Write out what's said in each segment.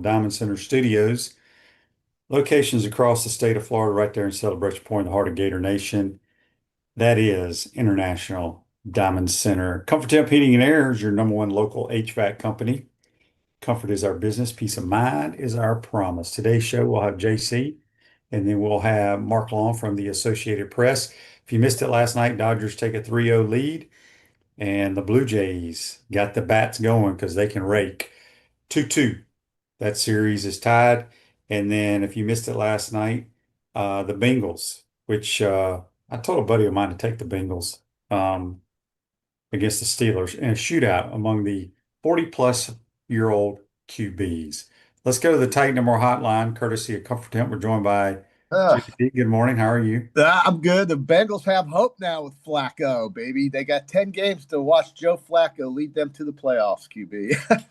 Diamond Center Studios. Locations across the state of Florida, right there in Celebration Point, the heart of Gator Nation. That is International Diamond Center. Comfort Temp Heating and Air is your number one local HVAC company. Comfort is our business. Peace of mind is our promise. Today's show, we'll have JC, and then we'll have Mark Long from the Associated Press. If you missed it last night, Dodgers take a 3-0 lead, and the Blue Jays got the bats going because they can rake. 2-2. That series is tied. And then if you missed it last night, the Bengals, which I told a buddy of mine to take the Bengals against the Steelers in a shootout among the 40-plus-year-old QBs. Let's go to the Titan No More hotline, courtesy of Comfort Temp. We're joined by JP. Good morning. How are you? I'm good. The Bengals have hope now with Flacco, baby. They got 10 games to watch Joe Flacco lead them to the playoffs, QB.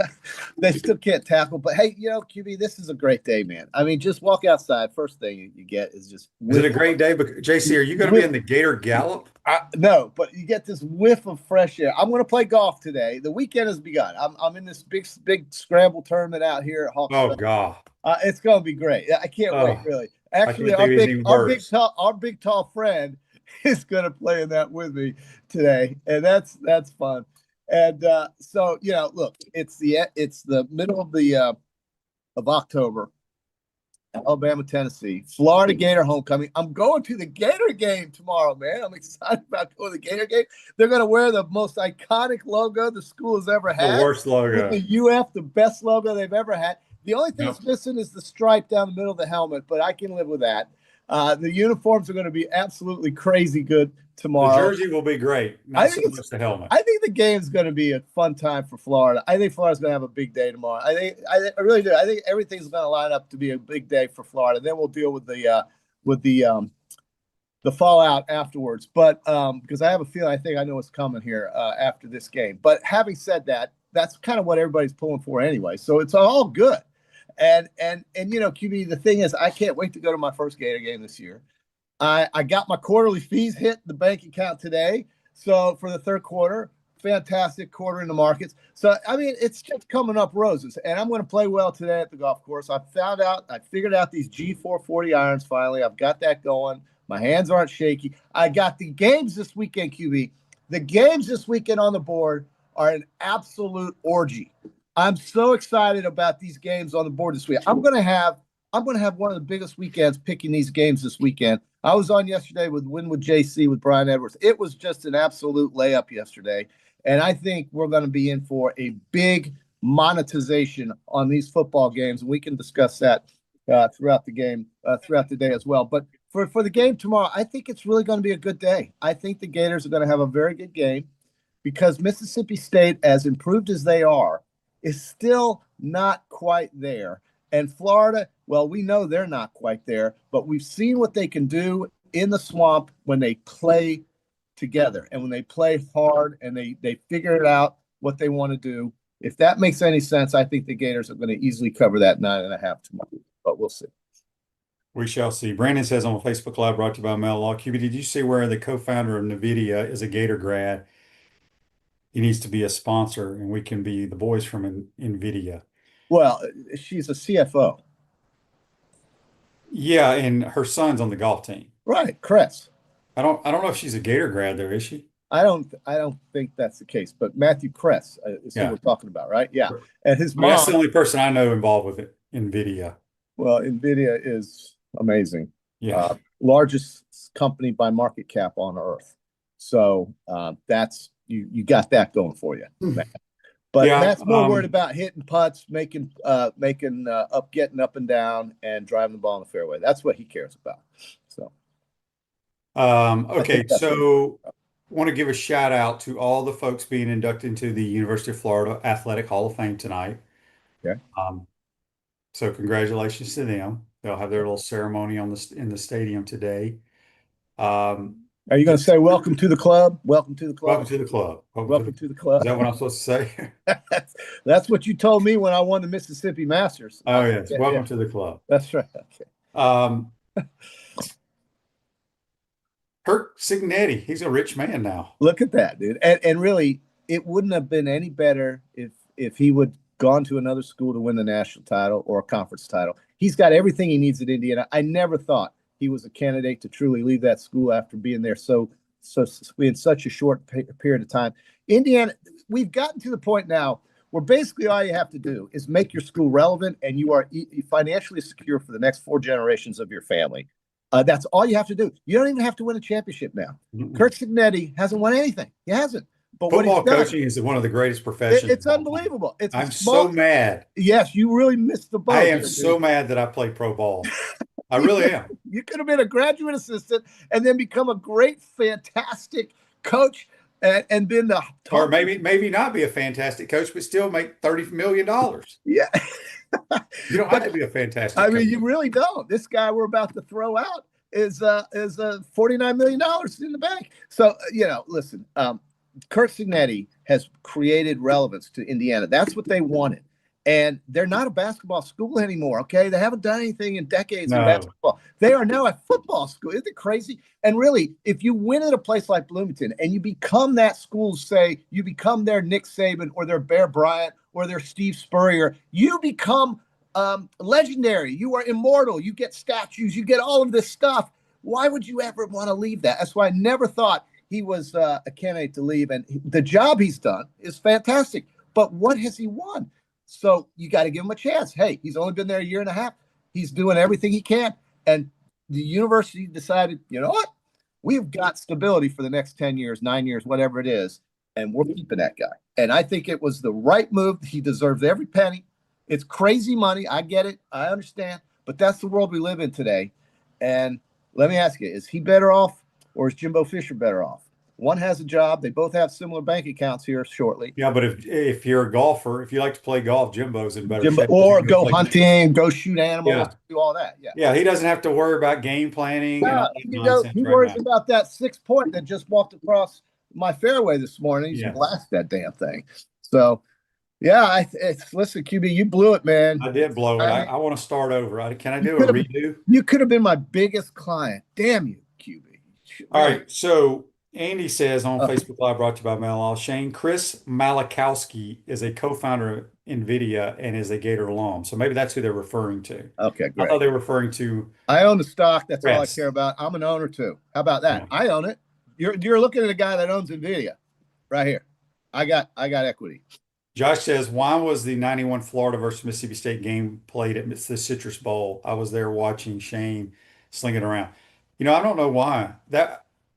They still can't tackle. But, hey, QB, this is a great day, man. I mean, just walk outside. First thing you get is just – Is it a great day? JC, are you going to be in the Gator Gallop? No, but you get this whiff of fresh air. I'm going to play golf today. The weekend has begun. I'm in this big scramble tournament out here at Hawks. Oh, God. It's going to be great. I can't wait, really. Actually, our big tall friend is going to play in that with me today, and that's fun. And so look, it's the middle of October, Alabama, Tennessee, Florida Gator homecoming. I'm going to the Gator game tomorrow, man. I'm excited about going to the Gator game. They're going to wear the most iconic logo the school has ever had. The worst logo. The UF, the best logo they've ever had. The only thing that's missing is the stripe down the middle of the helmet, but I can live with that. The uniforms are going to be absolutely crazy good tomorrow. The jersey will be great. Not so much the helmet. I think the game's going to be a fun time for Florida. I think Florida's going to have a big day tomorrow. I really do. I think everything's going to line up to be a big day for Florida. Then we'll deal with the fallout afterwards. But because I have a feeling, I think I know what's coming here after this game. But having said that, that's kind of what everybody's pulling for anyway. So it's all good. And QB, the thing is, I can't wait to go to my first Gator game this year. I got my quarterly fees hit the bank account today. So for the third quarter, fantastic quarter in the markets. So, I mean, it's just coming up roses. And I'm going to play well today at the golf course. I figured out these G440 irons finally. I've got that going. My hands aren't shaky. I got the games this weekend, QB. The games this weekend on the board are an absolute orgy. I'm so excited about these games on the board this week. I'm going to have one of the biggest weekends picking these games this weekend. I was on yesterday with Win with JC with Brian Edwards. It was just an absolute layup yesterday. And I think we're going to be in for a big monetization on these football games. And we can discuss that throughout the day as well. But for the game tomorrow, I think it's really going to be a good day. I think the Gators are going to have a very good game because Mississippi State, as improved as they are, is still not quite there. And Florida, well, we know they're not quite there, but we've seen what they can do in the swamp when they play together and when they play hard and they figure it out what they want to do. If that makes any sense, I think the Gators are going to easily cover that 9.5 tomorrow, but we'll see. We shall see. Brandon says on Facebook Live, brought to you by Mel Law. QB, did you see where the co-founder of Nvidia is a Gator grad? He needs to be a sponsor, and we can be the boys from Nvidia. Well, she's a CFO. Yeah, and her son's on the golf team. Right, Chris. I don't know if she's a Gator grad there, is she? I don't think that's the case. But Matthew Kress is who we're talking about, right? Yeah, and his mom. That's the only person I know involved with it. Nvidia. Well, Nvidia is amazing. Yeah, largest company by market cap on earth. So that's. You got that going for you, man. But Matt's more worried about hitting putts, making getting up and down, and driving the ball in the fairway. That's what he cares about. So, okay. So, want to give a shout out to all the folks being inducted into the University of Florida Athletic Hall of Fame tonight. Okay. So congratulations to them. They'll have their little ceremony in the stadium today. Are you going to say welcome to the club? Welcome to the club. Welcome to the club. Welcome to the club. Is that what I'm supposed to say? That's what you told me when I won the Mississippi Masters. Oh, yes. Welcome to the club. That's right. Okay. Kirk Signetti, he's a rich man now. Look at that, dude. And really, it wouldn't have been any better if he would gone to another school to win the national title or a conference title. He's got everything he needs at Indiana. I never thought he was a candidate to truly leave that school after being there so in such a short period of time. Indiana, we've gotten to the point now where basically all you have to do is make your school relevant, and you are financially secure for the next 4 generations of your family. That's all you have to do. You don't even have to win a championship now. Mm-mm. Kurt Cignetti hasn't won anything. He hasn't. But Football what he's done, coaching is one of the greatest professions. it's unbelievable. It's I'm so mad. Yes, you really missed the boat. I am so mad that I play pro ball. I really am. You could have been a graduate assistant and then become a great, fantastic coach and been the top. Or maybe not be a fantastic coach, but still make $30 million. Yeah. You don't have to be a fantastic I mean, coach. you really don't. This guy we're about to throw out is $49 million in the bank. So, listen, Kurt Cignetti has created relevance to Indiana. That's what they wanted. And they're not a basketball school anymore, okay? They haven't done anything in decades in basketball. They are now a football school. Isn't it crazy? And really, if you win at a place like Bloomington and you become that school's, say, you become their Nick Saban or their Bear Bryant or their Steve Spurrier, you become legendary. You are immortal. You get statues. You get all of this stuff. Why would you ever want to leave that? That's why I never thought he was a candidate to leave. And the job he's done is fantastic. But what has he won? So you got to give him a chance. Hey, he's only been there a year and a half. He's doing everything he can. And the university decided, you know what? We've got stability for the next 10 years, 9 years, whatever it is. And we're keeping that guy. And I think it was the right move. He deserves every penny. It's crazy money. I get it. I understand. But that's the world we live in today. And let me ask you, is he better off or is Jimbo Fisher better off? One has a job. They both have similar bank accounts here shortly. Yeah, but if you're a golfer, if you like to play golf, Jimbo's in better shape. Or go hunting, go shoot animals, do all that. Yeah. Yeah, he doesn't have to worry about game planning and all that nonsense he right worries now. about that 6-point that just walked across my fairway this morning. He's blast that damn thing. So, yeah, listen, QB, you blew it, man. I did blow it. I want to start over. Can I do a redo? You could have been my biggest client. Damn you, QB. All right, so Andy says on Facebook Live, brought to you by Mel Shane, Chris Malachowski is a co-founder of Nvidia and is a Gator alum. So maybe that's who they're referring to. Okay, great. I thought they were referring to. I own the stock. That's all I care about. I'm an owner too. How about that? Yeah. I own it. You're looking at a guy that owns Nvidia right here. I got equity. Josh says, why was the 91 Florida versus Mississippi State game played at the Citrus Bowl? I was there watching Shane sling it around. I don't know why.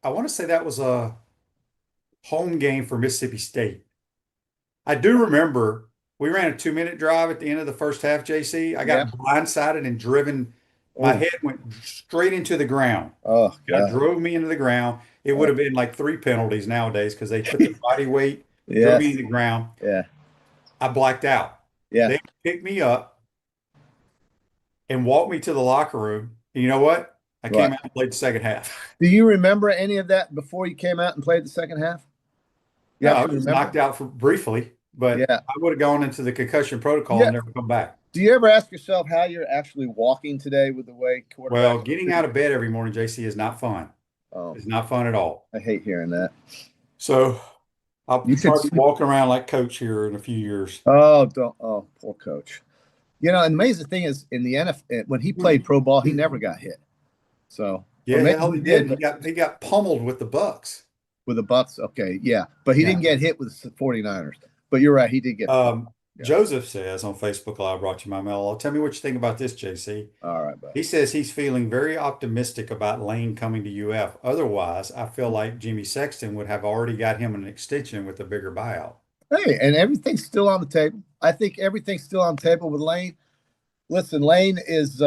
I want to say that was a home game for Mississippi State. I do remember we ran a 2-minute drive at the end of the first half, JC. I got blindsided and driven. My head went straight into the ground. Oh, God. It drove me into the ground. It would have been like 3 penalties nowadays because they took the body weight, threw me in the ground. Yeah. I blacked out. Yeah. They picked me up and walked me to the locker room. And you know what? I came out and played the second half. Do you remember any of that before you came out and played the second half? Yeah, I was knocked out briefly, but I would have gone into the concussion protocol and never come back. Do you ever ask yourself how you're actually walking today with the way quarterback? Well, getting out of bed every morning, JC, is not fun. Oh, it's not fun at all. I hate hearing that. So I'll probably be walking around like Coach here in a few years. Oh, poor Coach. And the amazing thing is in the NFL, when he played pro ball, he never got hit. So he did. He got pummeled with the Bucks. With the Bucks, okay, yeah, but he didn't get hit with the 49ers. But you're right, he did get. Joseph says on Facebook Live, brought to you by Mel. Tell me what you think about this, JC. All right, buddy. He says he's feeling very optimistic about Lane coming to UF. Otherwise, I feel like Jimmy Sexton would have already got him an extension with a bigger buyout. Hey, and everything's still on the table. I think everything's still on the table with Lane. Listen, Lane is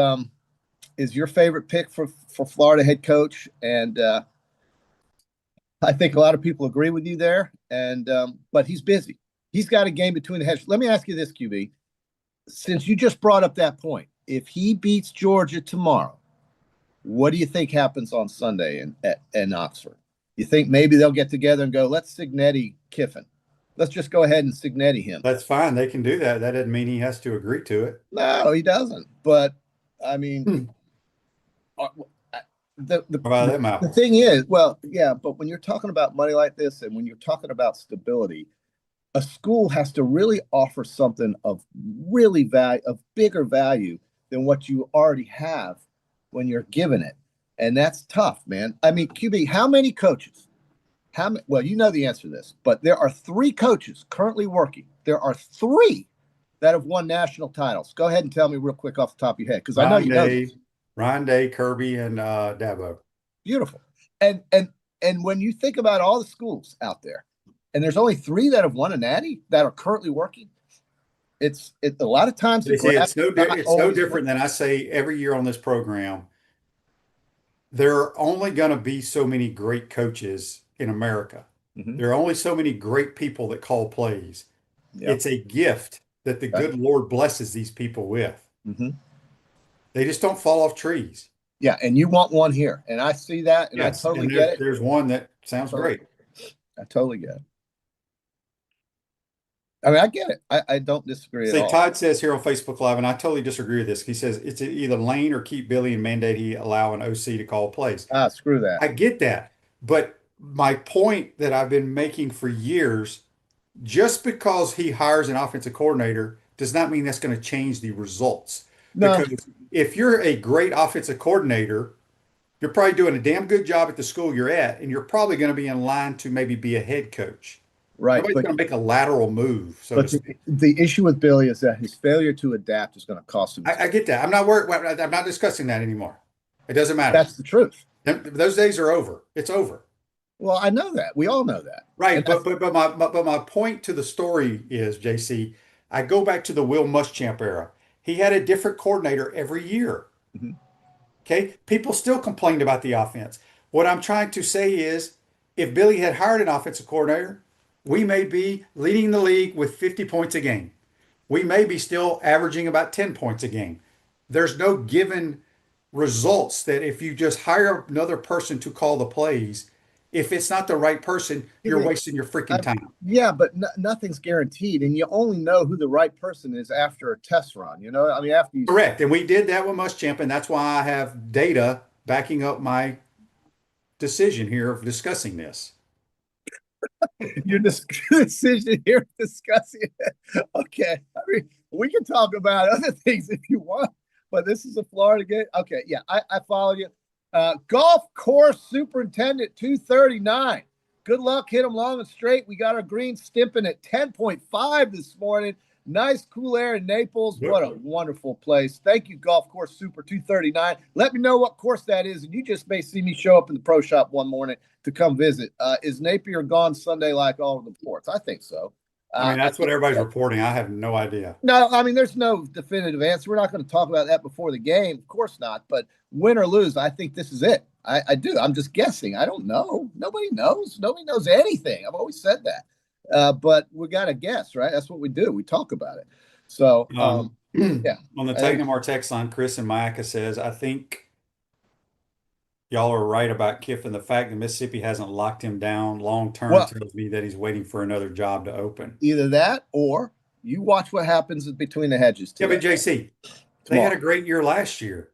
your favorite pick for Florida head coach, and I think a lot of people agree with you there. And but he's busy. He's got a game between the heads. Let me ask you this, QB. Since you just brought up that point, if he beats Georgia tomorrow, what do you think happens on Sunday in Oxford? You think maybe they'll get together and go, let's Cignetti Kiffin. Let's just go ahead and Cignetti him. That's fine. They can do that. That doesn't mean he has to agree to it. No, he doesn't. But, I mean, the thing is, well, yeah, but when you're talking about money like this and when you're talking about stability, a school has to really offer something of really value, of bigger value than what you already have when you're given it. And that's tough, man. I mean, QB, how many coaches? How many? Well, you know the answer to this, but there are three coaches currently working. There are three that have won national titles. Go ahead and tell me real quick off the top of your head, because I know Ryan you know Day, this. Ryan Day, Kirby, and Dabo. Beautiful. And when you think about all the schools out there, and there's only three that have won a natty that are currently working, it's a lot of times the They say grass it's no is not it's no always different than I say every year on this program. There are only going to be so many great coaches in America. mm-hmm. There are only so many great people that call plays. Yeah. It's a gift that the Okay. good Lord blesses these people with. Mm-hmm. They just don't fall off trees. Yeah, and you want one here, and I see that, and I Yes, totally and get it. there's one that sounds great. I totally get it. I mean, I get it. I don't disagree at See, all. Todd says here on Facebook Live, and I totally disagree with this. He says it's either lane or keep Billy and mandate he allow an OC to call plays. Screw that. I get that. But my point that I've been making for years, just because he hires an offensive coordinator does not mean that's going to change the results. No, Because if you're a great offensive coordinator, you're probably doing a damn good job at the school you're at, and you're probably going to be in line to maybe be a head coach. right. Nobody's But going to make a lateral move, so to but speak. the issue with Billy is that his failure to adapt is going to cost him. I get that. I'm not worried. I'm not discussing that anymore. It doesn't matter. That's the truth. Those days are over. It's over. Well, I know that. We all know that. Right. And But my point to the story is, JC, I go back to the Will Muschamp era. He had a different coordinator every year. Mhm. Okay. People still complained about the offense. What I'm trying to say is if Billy had hired an offensive coordinator, we may be leading the league with 50 points a game. We may be still averaging about 10 points a game. There's no given results that if you just hire another person to call the plays, if it's not the right person, you're wasting your freaking time. Yeah, but nothing's guaranteed, and you only know who the right person is after a test run. You know, I mean, after you. Correct. And we did that with Muschamp, and that's why I have data backing up my decision here of discussing this. Your decision here discussing it. Okay. I mean, we can talk about other things if you want, but this is a Florida game. Okay. Yeah, I follow you. Golf course superintendent 239. Good luck. Hit them long and straight. We got our green stimping at 10.5 this morning. Nice cool air in Naples. What a wonderful place. Thank you, Golf Course Super 239. Let me know what course that is, and you just may see me show up in the pro shop one morning to come visit. Is Napier gone Sunday like all of the reports? I think so. I mean, that's what everybody's reporting. I have no idea. No, I mean, there's no definitive answer. We're not going to talk about that before the game. Of course not. But win or lose, I think this is it. I do. I'm just guessing. I don't know. Nobody knows. Nobody knows anything. I've always said that. But we got to guess, right? That's what we do. We talk about it. So, yeah. On the Technomar text line, Chris and Micah says, I think y'all are right about Kiffin. The fact that Mississippi hasn't locked him down long term tells me that he's waiting for another job to open. Either that or you watch what happens between the hedges. Yeah, but JC, they had a great year last year.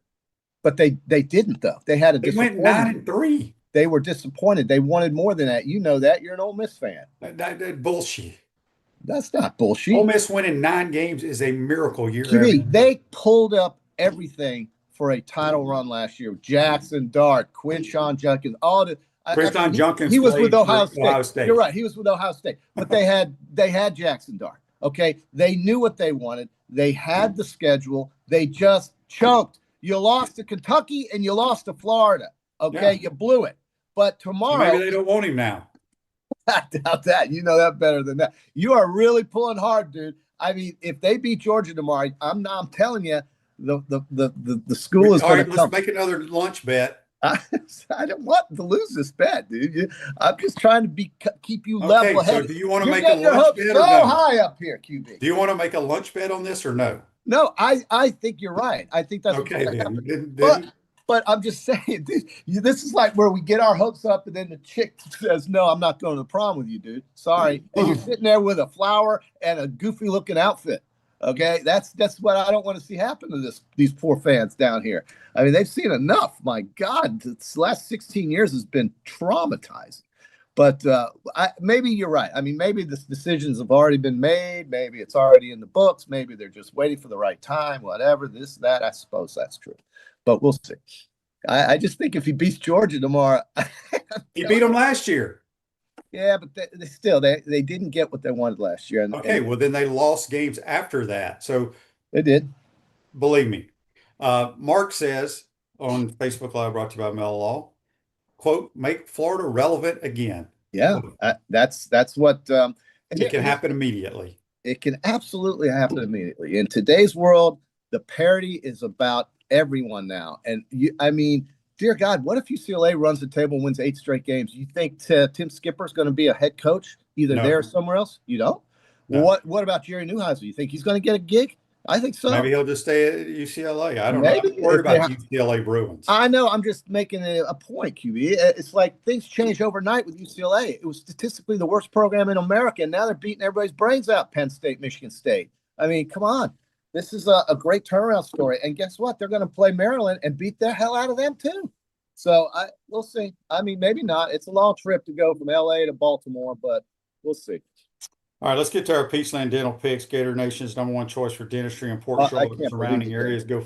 But they didn't, though. They had a disappointing. They went 9-3. They were disappointed. They wanted more than that. You know that. You're an Ole Miss fan. That bullshit. That's not bullshit. Ole Miss winning 9 games is a miracle year. They pulled up everything for a title run last year. Jackson Dart, Quinshawn Junkins, all the Quinshawn Junkins. He was with Ohio State. You're right. He was with Ohio State. But they had Jackson Dart. Okay. They knew what they wanted. They had the schedule. They just choked. You lost to Kentucky and you lost to Florida. Okay. Yeah. You blew it. But tomorrow. Maybe they don't want him now. I doubt that. You know that better than that. You are really pulling hard, dude. I mean, if they beat Georgia tomorrow, I'm telling you, the school is going to come. Let's make another lunch bet. I don't want to lose this bet, dude. I'm just trying to keep you level ahead. So do you want to make a lunch bet or no? So high up here, QB. Do you want to make a lunch bet on this or no? No, I think you're right. I think that's okay. But I'm just saying, dude, this is like where we get our hopes up, and then the chick says, "No, I'm not going to the prom with you, dude. Sorry." And you're sitting there with a flower and a goofy-looking outfit. Okay, that's what I don't want to see happen to these poor fans down here. I mean, they've seen enough. My God, this last 16 years has been traumatizing. But maybe you're right. I mean, maybe the decisions have already been made. Maybe it's already in the books. Maybe they're just waiting for the right time. Whatever this, that. I suppose that's true, but we'll see. I just think if he beats Georgia tomorrow, He beat them last year. yeah, but they still they didn't get what they wanted last year, Okay, and well then they lost games after that. So they did. believe me. Mark says on Facebook Live brought to you by Mel Law, quote, make Florida relevant again. Yeah, Quote, that's what. And it can happen immediately. it can absolutely happen immediately. In today's world, the parity is about everyone now. And I mean, dear God, what if UCLA runs the table and wins 8 straight games? You think Tim Skipper's going to be a head coach either there or No, somewhere else? You don't? Well, no. what about Jerry Neuhauser? You think he's going to get a gig? I think Maybe so. he'll just stay at UCLA. I don't know. Maybe I'm worried if they about the UCLA Bruins. I know. I'm just making a point, QB. It's like things changed overnight with UCLA. It was statistically the worst program in America, and now they're beating everybody's brains out. Penn State, Michigan State. I mean, come on. This is a great turnaround story. And guess what? They're going to play Maryland and beat the hell out of them too. So we'll see. I mean, maybe not. It's a long trip to go from LA to Baltimore, but we'll see. All right, let's get to our Peachland Dental picks. Gator Nation's #1 choice for dentistry in Port I Charlotte and can't believe surrounding it. areas. Go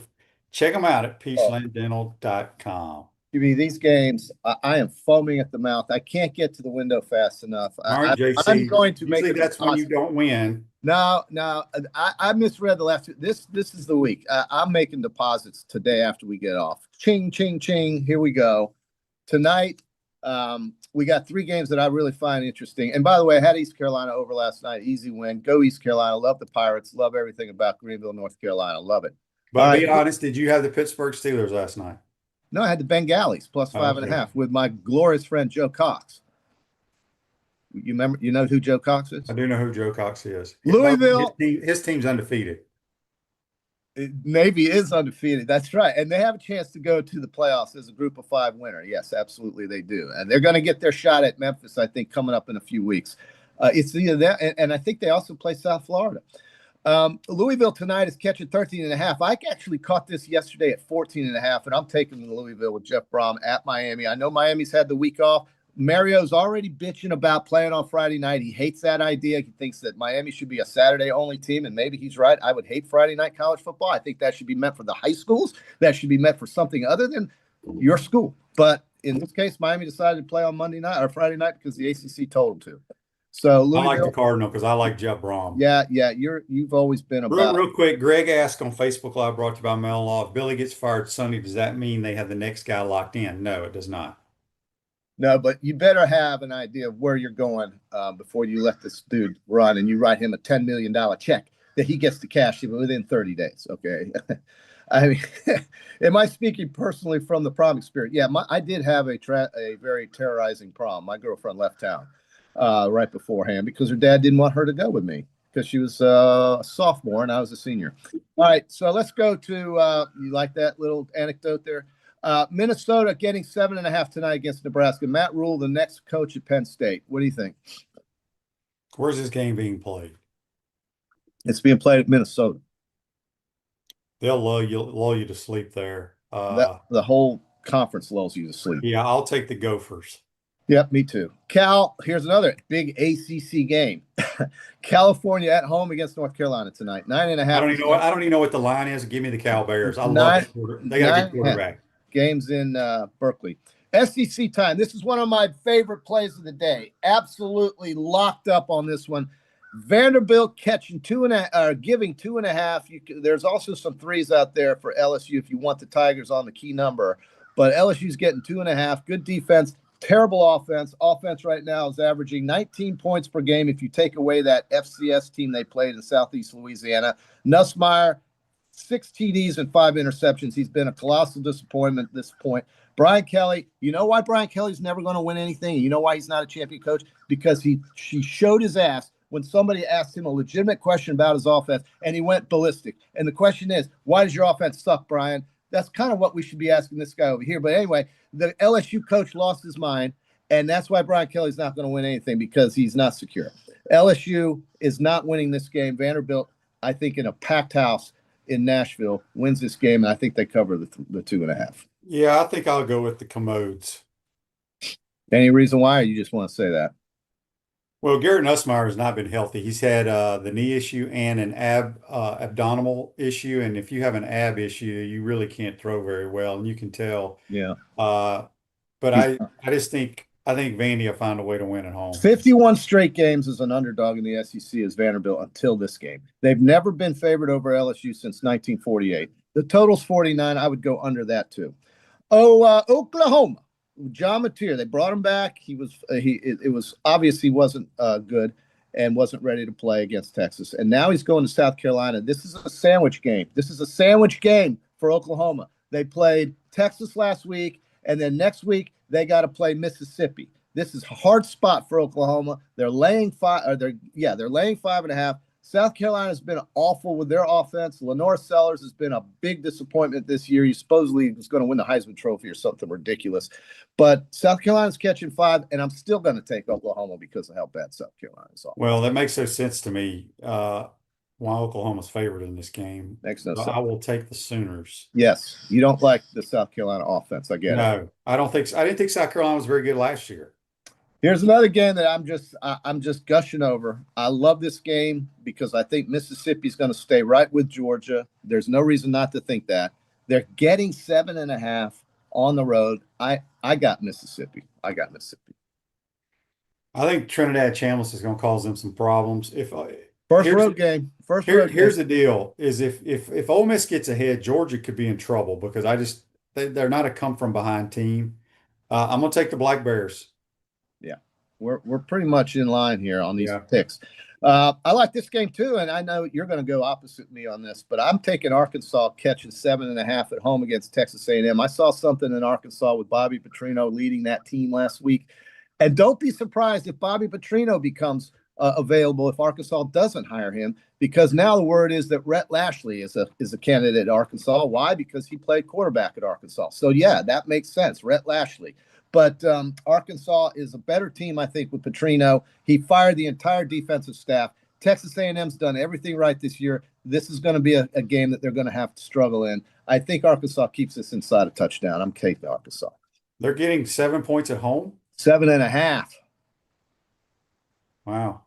check them out at Oh, peachlanddental.com. QB, these games, I am foaming at the mouth. I can't get to the window fast enough. All right, I'm JC. going to make Usually a that's when you deposit. don't win. No, no, I misread the last. This is the week. I'm making deposits today after we get off. Ching, ching, ching. Here we go. Tonight, we got 3 games that I really find interesting. And by the way, I had East Carolina over last night. Easy win. Go East Carolina. Love the Pirates. Love everything about Greenville, North Carolina. Love it. All But right. be honest, did you have the Pittsburgh Steelers last night? No, I had the Bengalis plus Oh, 5.5 with my glorious friend Joe Cox. You remember? You know who Joe Cox is? I do know who Joe Cox is. Louisville. His team's undefeated. Navy is undefeated. That's right. And they have a chance to go to the playoffs as a group of 5 winner. Yes, absolutely they do. And they're going to get their shot at Memphis, I think, coming up in a few weeks. It's either that, and I think they also play South Florida. Louisville tonight is catching 13.5. I actually caught this yesterday at 14.5, and I'm taking Louisville with Jeff Brom at Miami. I know Miami's had the week off. Mario's already bitching about playing on Friday night. He hates that idea. He thinks that Miami should be a Saturday-only team, and maybe he's right. I would hate Friday night college football. I think that should be meant for the high schools. That should be meant for something other than your school. But in this case, Miami decided to play on Monday night or Friday night because the ACC told them to. So I like Louisville, the Cardinal because I like Jeff Brom. yeah, you've always been about. Real quick, Greg asked on Facebook Live brought to you by Mel Law, if Billy gets fired Sunday, does that mean they have the next guy locked in? No, it does not. No, but you better have an idea of where you're going before you let this dude run and you write him a $10 million check that he gets to cash within 30 days. Okay. I mean, am I speaking personally from the prom experience? Yeah, I did have a very terrorizing prom. My girlfriend left town right beforehand because her dad didn't want her to go with me because she was a sophomore and I was a senior. All right, so let's go to you like that little anecdote there? Minnesota getting 7.5 tonight against Nebraska. Matt Rule, the next coach at Penn State. What do you think? Where's this game being played? It's being played at Minnesota. They'll lull you to sleep there. The whole conference lulls you to sleep. Yeah, I'll take the Gophers. Yep, me too. Cal, here's another big ACC game. California at home against North Carolina tonight. 9.5. I don't even know what the line is. Give me the Cal Bears. I love it. They got a good quarterback. Games in Berkeley. SEC time. This is one of my favorite plays of the day. Absolutely locked up on this one. Vanderbilt catching 2.5, giving 2.5. There's also some threes out there for LSU if you want the Tigers on the key number. But LSU's getting 2.5. Good defense, terrible offense. Offense right now is averaging 19 points per game if you take away that FCS team they played in Southeast Louisiana. Nussmeier, 6 TDs and 5 interceptions. He's been a colossal disappointment at this point. Brian Kelly, you know why Brian Kelly's never going to win anything? You know why he's not a champion coach? Because he showed his ass when somebody asked him a legitimate question about his offense, and he went ballistic. And the question is, why does your offense suck, Brian? That's kind of what we should be asking this guy over here. But anyway, the LSU coach lost his mind, and that's why Brian Kelly's not going to win anything because he's not secure. LSU is not winning this game. Vanderbilt, I think, in a packed house in Nashville, wins this game, and I think they cover the 2.5. Yeah, I think I'll go with the Commodes. Any reason why, or you just want to say that? Well, Garrett Nussmeier has not been healthy. He's had the knee issue and an abdominal issue. And if you have an ab issue, you really can't throw very well, and you can tell. Yeah. Uh, but He's I just think Vandy will find a way to win at home. 51 straight games as an underdog in the SEC as Vanderbilt until this game. They've never been favored over LSU since 1948. The total's 49. I would go under that too. Oklahoma. John Mateer, they brought him back. He was it was obvious he wasn't good and wasn't ready to play against Texas. And now he's going to South Carolina. This is a sandwich game. This is a sandwich game for Oklahoma. They played Texas last week, and then next week they got to play Mississippi. This is a hard spot for Oklahoma. They're laying they're laying 5.5. South Carolina's been awful with their offense. Lenore Sellers has been a big disappointment this year. He supposedly was going to win the Heisman Trophy or something ridiculous. But South Carolina's catching 5, and I'm still going to take Oklahoma because of how bad South Carolina's offense. Well, that makes no sense to me. Why Oklahoma's favored in this game. Makes no But sense. I will take the Sooners. Yes, you don't like the South Carolina offense. I get it. No, I don't think so. I didn't think South Carolina was very good last year. Here's another game that I'm just gushing over. I love this game because I think Mississippi's going to stay right with Georgia. There's no reason not to think that. They're getting 7.5 on the road. I got Mississippi. I think Trinidad Chambliss is going to cause them some problems. First Here's road the- game. Here's the deal: is if Ole Miss gets ahead, Georgia could be in trouble because they're not a come from behind team. I'm going to take the Black Bears. Yeah, we're pretty much in line here on these Yeah. picks. I like this game too, and I know you're going to go opposite me on this, but I'm taking Arkansas catching 7.5 at home against Texas A&M. I saw something in Arkansas with Bobby Petrino leading that team last week, and don't be surprised if Bobby Petrino becomes available if Arkansas doesn't hire him, because now the word is that Rhett Lashley is a candidate at Arkansas. Why? Because he played quarterback at Arkansas. So yeah, that makes sense. Rhett Lashley. But Arkansas is a better team, I think, with Petrino. He fired the entire defensive staff. Texas A&M's done everything right this year. This is going to be a game that they're going to have to struggle in. I think Arkansas keeps this inside a touchdown. I'm taking Arkansas. They're getting 7 points at home. 7.5. Wow.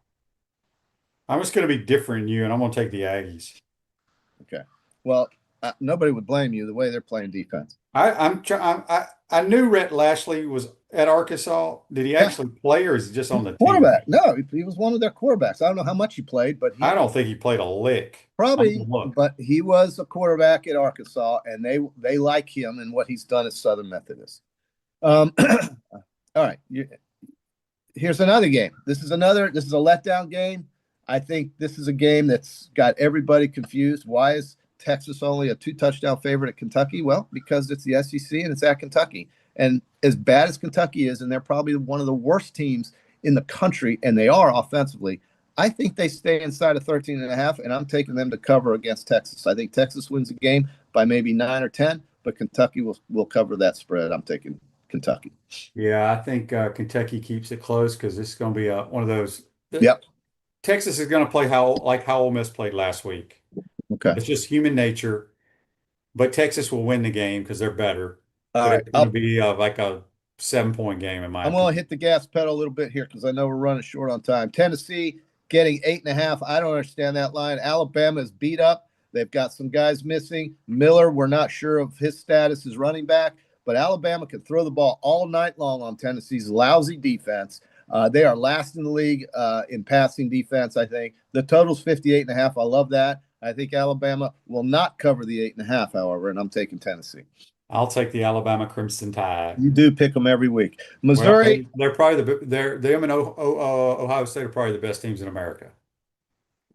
I'm just going to be different than you, and I'm going to take the Aggies. Okay. Well, nobody would blame you the way they're playing defense. I knew Rhett Lashley was at Arkansas. Did he actually play, or is he just on the quarterback? team? No, he was one of their quarterbacks. I don't know how much he played, but I don't think he played a lick. probably. But he was a quarterback at Arkansas, and they like him and what he's done at Southern Methodist. All right. Here's another game. This is a letdown game. I think this is a game that's got everybody confused. Why is Texas only a 2-touchdown favorite at Kentucky? Well, because it's the SEC and it's at Kentucky. And as bad as Kentucky is, and they're probably one of the worst teams in the country, and they are offensively, I think they stay inside of 13.5, and I'm taking them to cover against Texas. I think Texas wins the game by maybe 9 or 10, but Kentucky will cover that spread. I'm taking Kentucky. Yeah, I think Kentucky keeps it close because this is going to be one of those. Yep. Texas is going to play how Ole Miss played last week. Okay. It's just human nature, but Texas will win the game because they're better. All But right. it's going to be like a 7-point game in my I'm opinion. going to hit the gas pedal a little bit here because I know we're running short on time. Tennessee getting 8.5. I don't understand that line. Alabama is beat up. They've got some guys missing. Miller, we're not sure of his status as running back, but Alabama can throw the ball all night long on Tennessee's lousy defense. They are last in the league in passing defense, I think. The total's 58.5. I love that. I think Alabama will not cover the 8.5, however, and I'm taking Tennessee. I'll take the Alabama Crimson Tide. You do pick them every week. Missouri. Well, they're probably them and Ohio State are probably the best teams in America.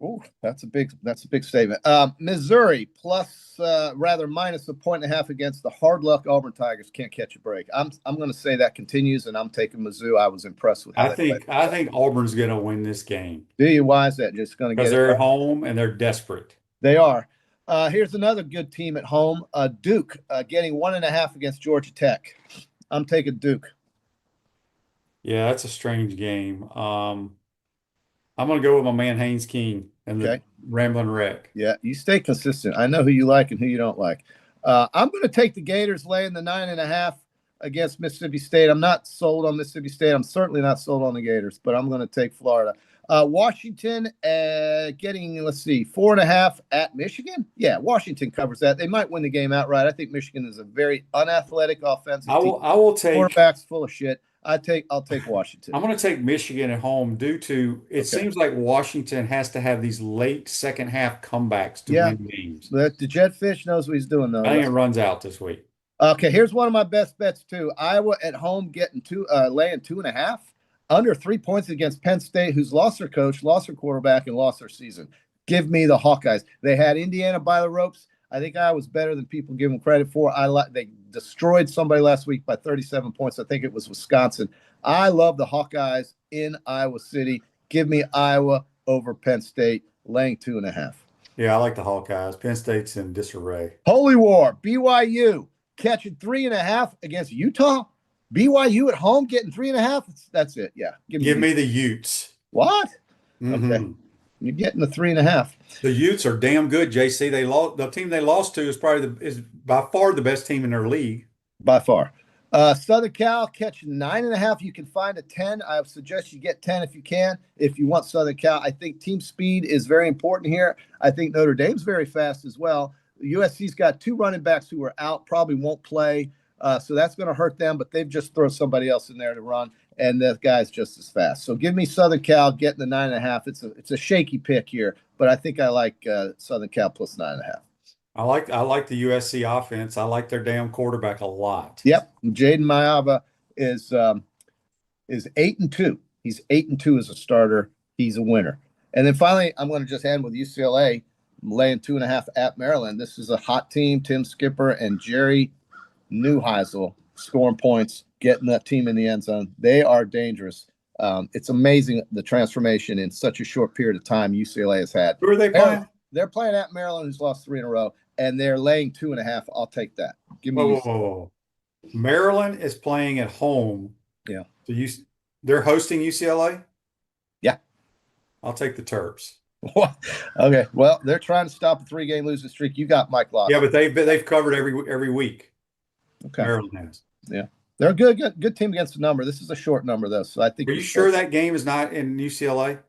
Oh, that's a big statement. Missouri minus 1.5 against the hard luck Auburn Tigers. Can't catch a break. I'm going to say that continues, and I'm taking Mizzou. I was impressed with how I think Auburn's going to win this game. Do you? Why is that? Just going to get because they're at home and they're desperate. They are. Here's another good team at home. Duke getting 1.5 against Georgia Tech. I'm taking Duke. Yeah, that's a strange game. I'm going to go with my man Haynes King and the Ramblin' Wreck. Yeah, you stay consistent. I know who you like and who you don't like. I'm going to take the Gators laying the 9.5 against Mississippi State. I'm not sold on Mississippi State. I'm certainly not sold on the Gators, but I'm going to take Florida. Washington getting, let's see, 4.5 at Michigan. Yeah, Washington covers that. They might win the game outright. I think Michigan is a very unathletic offensive team. I will take quarterback's full of shit. I'll take Washington. I'm going to take Michigan at home due to it seems like Washington has to have these late second half comebacks to win games. The Jetfish knows what he's doing, though. I think it runs out this week. Okay, here's one of my best bets, too. Iowa at home getting laying 2.5. Under 3 points against Penn State, who's lost their coach, lost their quarterback, and lost their season. Give me the Hawkeyes. They had Indiana by the ropes. I think Iowa's better than people give them credit for. They destroyed somebody last week by 37 points. I think it was Wisconsin. I love the Hawkeyes in Iowa City. Give me Iowa over Penn State, laying 2.5. Yeah, I like the Hawkeyes. Penn State's in disarray. Holy War, BYU catching 3.5 against Utah. BYU at home getting 3.5. That's it. Yeah. Give me the Utes. What? Mm-hmm. Okay. You're getting the 3.5. The Utes are damn good, JC. The team they lost to is by far the best team in their league. By far. Southern Cal catching 9.5. You can find a 10. I would suggest you get 10 if you can. If you want Southern Cal, I think team speed is very important here. I think Notre Dame's very fast as well. USC's got 2 running backs who are out, probably won't play. So that's going to hurt them, but they've just thrown somebody else in there to run, and that guy's just as fast. So give me Southern Cal getting the 9.5. It's a shaky pick here, but I think I like Southern Cal plus 9.5. I like the USC offense. I like their damn quarterback a lot. Yep, Jaden Mayava is 8-2. He's 8-2 as a starter. He's a winner. And then finally, I'm going to just end with UCLA laying 2.5 at Maryland. This is a hot team. Tim Skipper and Jerry Neuheisel scoring points, getting that team in the end zone. They are dangerous. It's amazing the transformation in such a short period of time UCLA has had. Who are they playing? They're playing at Maryland, who's lost 3 in a row, and they're laying 2.5. I'll take that. Give me whoa. Maryland is playing at home. Yeah. So they're hosting UCLA? Yeah. I'll take the Terps. Okay. Well, they're trying to stop a 3-game losing streak. You got Mike Lock. Yeah, but they've covered every week. Okay. Maryland has. Yeah. They're a good team against the number. This is a short number, though. So I think. Are you sure that game is not in UCLA?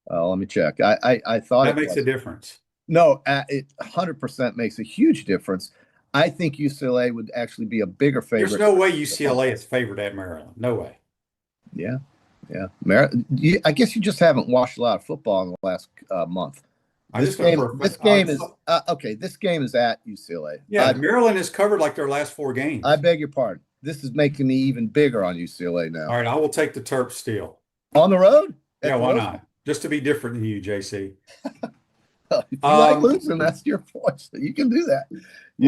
Let me check. I thought that makes a difference. No, it 100% makes a huge difference. I think UCLA would actually be a bigger favorite. There's no way UCLA is favored at Maryland. No way. Yeah. I guess you just haven't watched a lot of football in the last month. This game is at UCLA. Yeah, Maryland has covered like their last 4 games. I beg your pardon. This is making me even bigger on UCLA now. All right, I will take the Terps still. On the road? Yeah, why not? Just to be different than you, JC. If you like losing, that's your point. You can do that.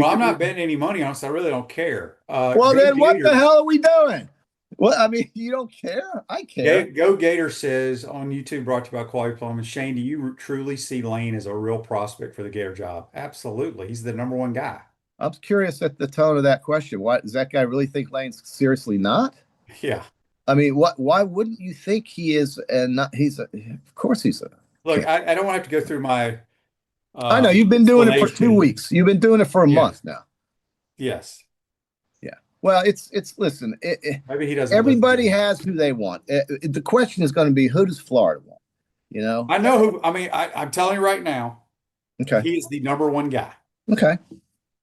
I'm not betting any money on it, so I really don't care. Well, then what the hell are we doing? Well, I mean, you don't care? I care. Go Gator says on YouTube, brought to you by Quality Plumbing. Shane, do you truly see Lane as a real prospect for the Gator job? Absolutely. He's the number 1 guy. I'm curious at the tone of that question. Why does that guy really think Lane's seriously not? Yeah. I mean, why wouldn't you think he is? And not, of course he's a. Look, I don't want to have to go through my. I know you've been doing it for 2 weeks. You've been doing it for a month now. Yes. Well, listen. Maybe he doesn't. Everybody has who they want. The question is going to be, who does Florida want? You know. I know who. I mean, I'm telling you right now. Okay. He is the number 1 guy. Okay.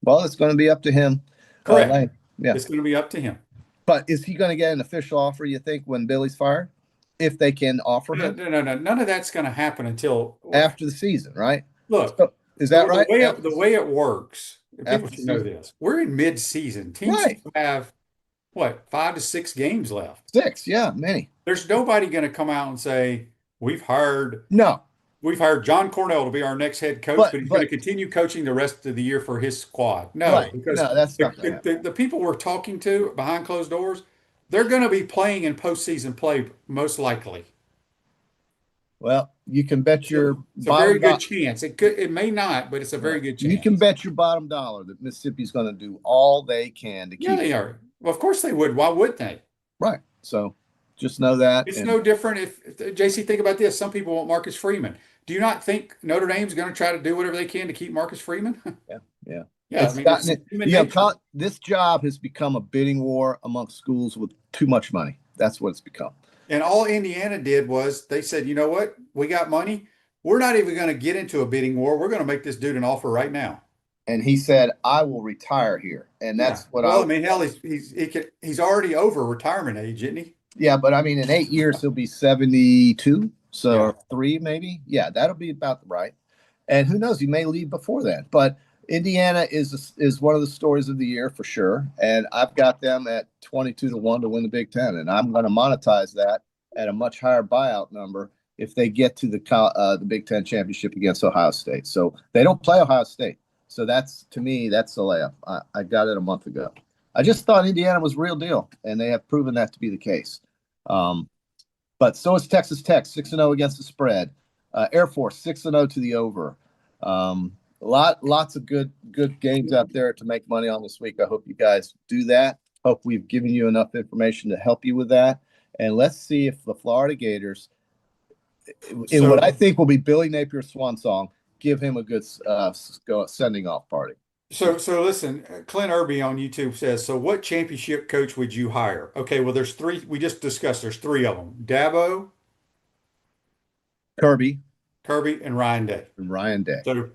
Well, it's going to be up to him. Correct. Yeah. It's going to be up to him. But is he going to get an official offer? You think when Billy's fired, if they can offer him? No. None of that's going to happen until after the season, right? Look, so, is that right? The way it works. People should know this. We're in mid-season. Teams have, 5 to 6 games left? 6, yeah, many. There's nobody going to come out and say, we've hired John Cornell to be our next head coach, but he's going to continue coaching the rest of the year for his squad. No, because that's not the people we're talking to behind closed doors, they're going to be playing in postseason play most likely. Well, you can bet your it's a very good chance. It may not, but it's a very good chance. You can bet your bottom dollar that Mississippi's going to do all they can to keep. Yeah, they are. Well, of course they would. Why wouldn't they? Right. So just know that. It's no different if JC, think about this. Some people want Marcus Freeman. Do you not think Notre Dame's going to try to do whatever they can to keep Marcus Freeman? Yeah. Yeah, I It's mean, it's gotten it. human nature. This job has become a bidding war amongst schools with too much money. That's what it's become. And all Indiana did was they said, you know what? We got money. We're not even going to get into a bidding war. We're going to make this dude an offer right now. And he said, "I will retire here," and Yeah. that's what Well, I mean, hell, he's already over retirement age, isn't he? Yeah, but I mean, in 8 years he'll be 72, so Yeah. or 3 maybe. Yeah, that'll be about right. And who knows? He may leave before then. But Indiana is one of the stories of the year for sure. And I've got them at 22-1 to win the Big Ten, and I'm going to monetize that at a much higher buyout number if they get to the Big Ten championship against Ohio State. So they don't play Ohio State. So that's, to me, that's the layup. I got it a month ago. I just thought Indiana was real deal, and they have proven that to be the case. But so is Texas Tech, 6-0 against the spread. Air Force, 6-0 to the over. Lots of good games out there to make money on this week. I hope you guys do that. Hope we've given you enough information to help you with that. And let's see if the Florida Gators, in what I think will be Billy Napier's swan song, give him a good sending off party. So listen, Clint Irby on YouTube says, so what championship coach would you hire? Okay, well, there's three. We just discussed there's three of them. Dabo, Kirby, and Ryan Day. So,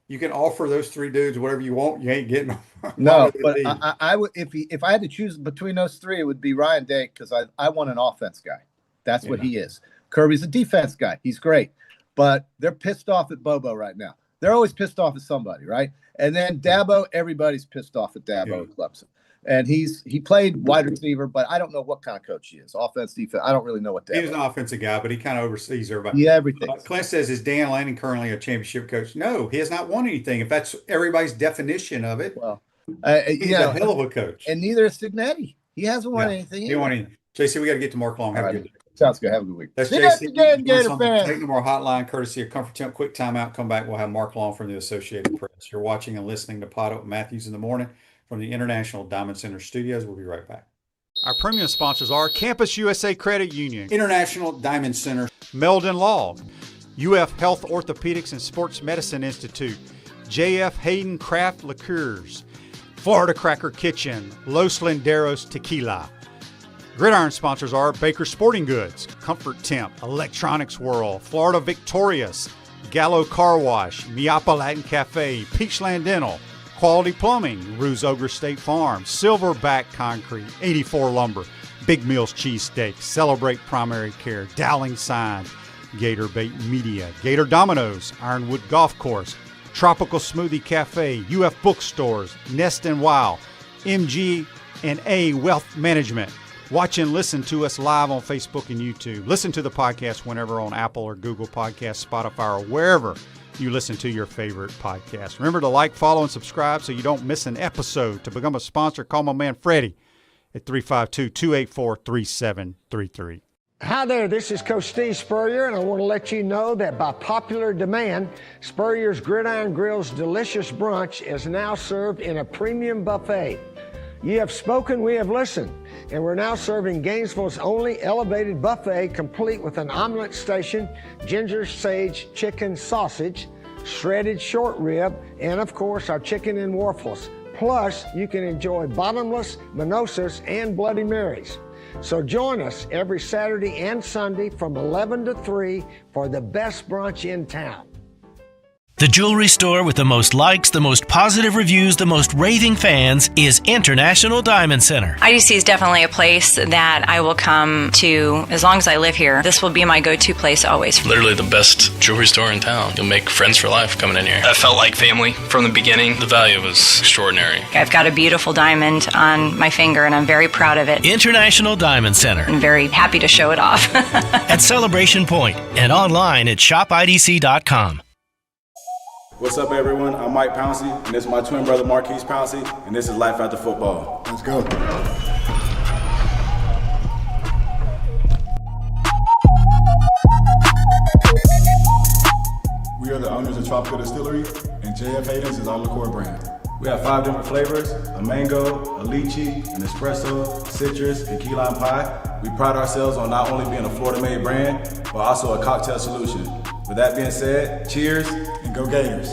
you can offer those three dudes whatever you want. You ain't getting them. No, but I would, if I had to choose between those three, it would be Ryan Day, because I want an offense guy. That's what he is. Kirby's a defense guy. He's great. But they're pissed off at Bobo right now. They're always pissed off at somebody, right? And then Dabo, everybody's pissed off at Dabo at Clemson. And he played wide receiver, but I don't know what kind of coach he is. Offense, defense, I don't really know what Dabo is. He's an offensive guy, but he kind of oversees everybody. Yeah, everything. Clint says, is Dan Lanning currently a championship coach? No, he has not won anything. If that's everybody's definition of it, well, he's a hell of a coach. And neither is Signetti. He hasn't won anything. He won anything. JC, we got to get to Mark Long. Have a good day. Sounds good. Have a good week. That's JC. Again, Gator fan. Take no more hotline, courtesy of Comfort Temp. Quick timeout. Come back. We'll have Mark Long from the Associated Press. You're watching and listening to PodUp Matthews in the Morning from the International Diamond Center Studios. We'll be right back. Our premium sponsors are Campus USA Credit Union, International Diamond Center, Meldon Law, UF Health Orthopedics and Sports Medicine Institute, JF Hayden Craft Liqueurs, Florida Cracker Kitchen, Los Linderos Tequila. Gridiron sponsors are Baker Sporting Goods, Comfort Temp, Electronics World, Florida Victorious, Gallo Car Wash, Miapa Latin Cafe, Peachland Dental, Quality Plumbing, Ruse Ogre State Farm, Silverback Concrete, 84 Lumber, Big Mills Cheesesteak, Celebrate Primary Care, Dowling Signs, Gator Bait Media, Gator Dominoes, Ironwood Golf Course, Tropical Smoothie Cafe, UF Bookstores, Nest and Wow, MG&A Wealth Management. Watch and listen to us live on Facebook and YouTube. Listen to the podcast whenever on Apple or Google Podcasts, Spotify, or wherever you listen to your favorite podcast. Remember to like, follow, and subscribe so you don't miss an episode. To become a sponsor, call my man Freddie at 352-284-3733. Hi there, this is Coach Steve Spurrier, and I want to let you know that by popular demand, Spurrier's Gridiron Grill's delicious brunch is now served in a premium buffet. You have spoken, we have listened, and we're now serving Gainesville's only elevated buffet, complete with an omelet station, ginger sage chicken sausage, shredded short rib, and of course our chicken and waffles. Plus, you can enjoy bottomless mimosas and Bloody Marys. So join us every Saturday and Sunday from 11 to 3 for the best brunch in town. The jewelry store with the most likes, the most positive reviews, the most raving fans is International Diamond Center. IDC is definitely a place that I will come to as long as I live here. This will be my go-to place always. Literally the best jewelry store in town. You'll make friends for life coming in here. I felt like family from the beginning. The value was extraordinary. I've got a beautiful diamond on my finger, and I'm very proud of it. International Diamond Center. I'm very happy to show it off. At Celebration Point and online at shopidc.com. What's up, everyone? I'm Mike Pouncy, and this is my twin brother, Marquise Pouncy, and this is Life After Football. Let's go. We are the owners of Tropical Distillery, and JF Hayden's is our liqueur brand. We have 5 different flavors: a mango, a lychee, an espresso, citrus, and key lime pie. We pride ourselves on not only being a Florida-made brand, but also a cocktail solution. With that being said, cheers and go Gators.